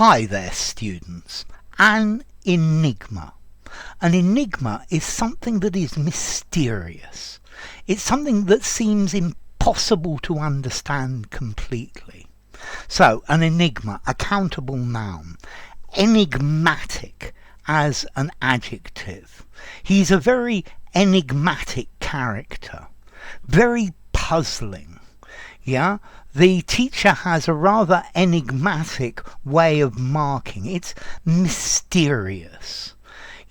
Hi there, students. An enigma. An enigma is something that is mysterious. It's something that seems impossible to understand completely. So, an enigma, a countable noun. Enigmatic as an adjective. He's a very enigmatic character. Very puzzling. Yeah? The teacher has a rather enigmatic way of marking. It's mysterious.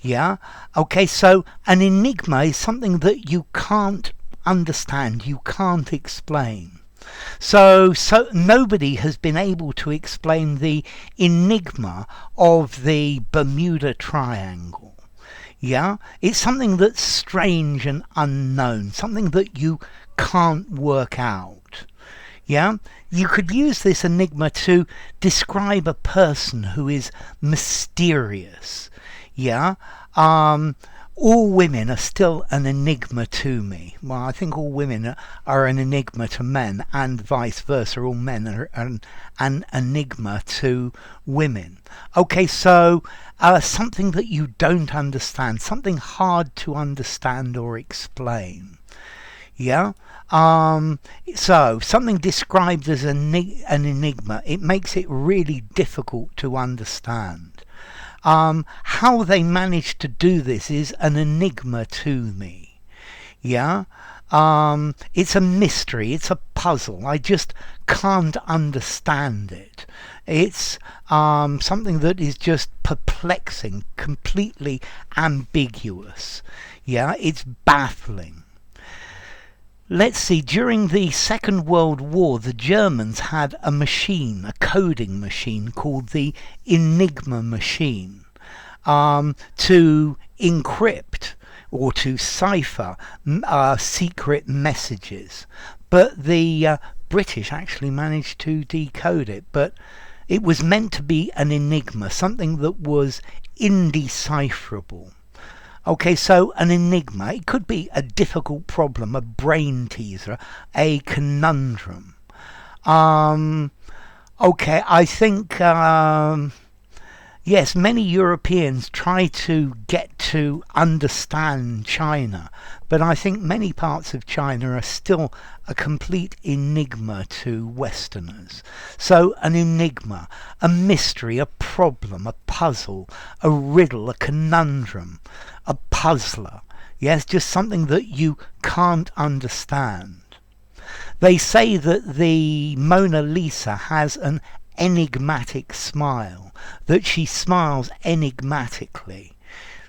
Yeah? Okay, so an enigma is something that you can't understand, you can't explain. So nobody has been able to explain the enigma of the Bermuda Triangle. Yeah? It's something that's strange and unknown, something that you can't work out. Yeah, you could use this enigma to describe a person who is mysterious. Yeah, all women are still an enigma to me. Well, I think all women are an enigma to men, and vice versa. All men are an enigma to women. Okay, so something that you don't understand, something hard to understand or explain. Yeah. So something described as an enigma, it makes it really difficult to understand. How they managed to do this is an enigma to me. Yeah. It's a mystery, it's a puzzle. I just can't understand it. It's something that is just perplexing, completely ambiguous. Yeah, it's baffling. Let's see, during the Second World War, the Germans had a machine, a coding machine called the Enigma machine, to encrypt or to cipher secret messages. But the British actually managed to decode it, but it was meant to be an enigma, something that was indecipherable. Okay, so an enigma, it could be a difficult problem, a brain teaser, a conundrum. Okay, I think, yes, many Europeans try to get to understand China, but I think many parts of China are still a complete enigma to Westerners. So an enigma, a mystery, a problem, a puzzle, a riddle, a conundrum, a puzzler. Yes, just something that you can't understand. They say that the Mona Lisa has an enigmatic smile, that she smiles enigmatically.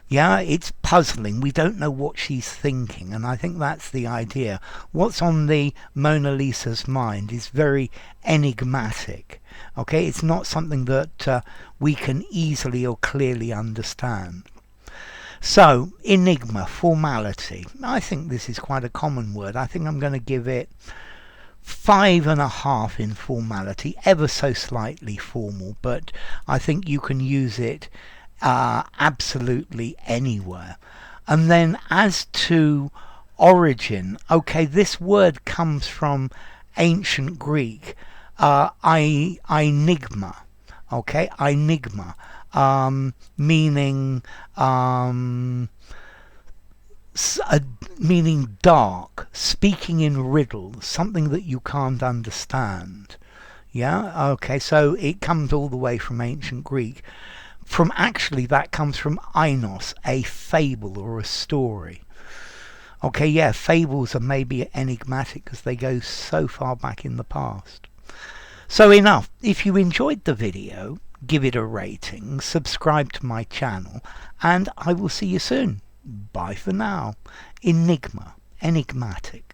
Yeah, it's puzzling. We don't know what she's thinking, and I think that's the idea. What's on the Mona Lisa's mind is very enigmatic. Okay, it's not something that we can easily or clearly understand. So, enigma, formality. I think this is quite a common word. I think I'm going to give it 5.5 in formality, ever so slightly formal, but I think you can use it absolutely anywhere. And then as to origin, okay, this word comes from ancient Greek, enigma. Okay, enigma, meaning meaning dark, speaking in riddles, something that you can't understand. Yeah, okay, so it comes all the way from ancient Greek. Actually, that comes from einos, a fable or a story. Okay, yeah, fables are maybe enigmatic because they go so far back in the past. So enough. If you enjoyed the video, give it a rating, subscribe to my channel, and I will see you soon. Bye for now. Enigma, enigmatic.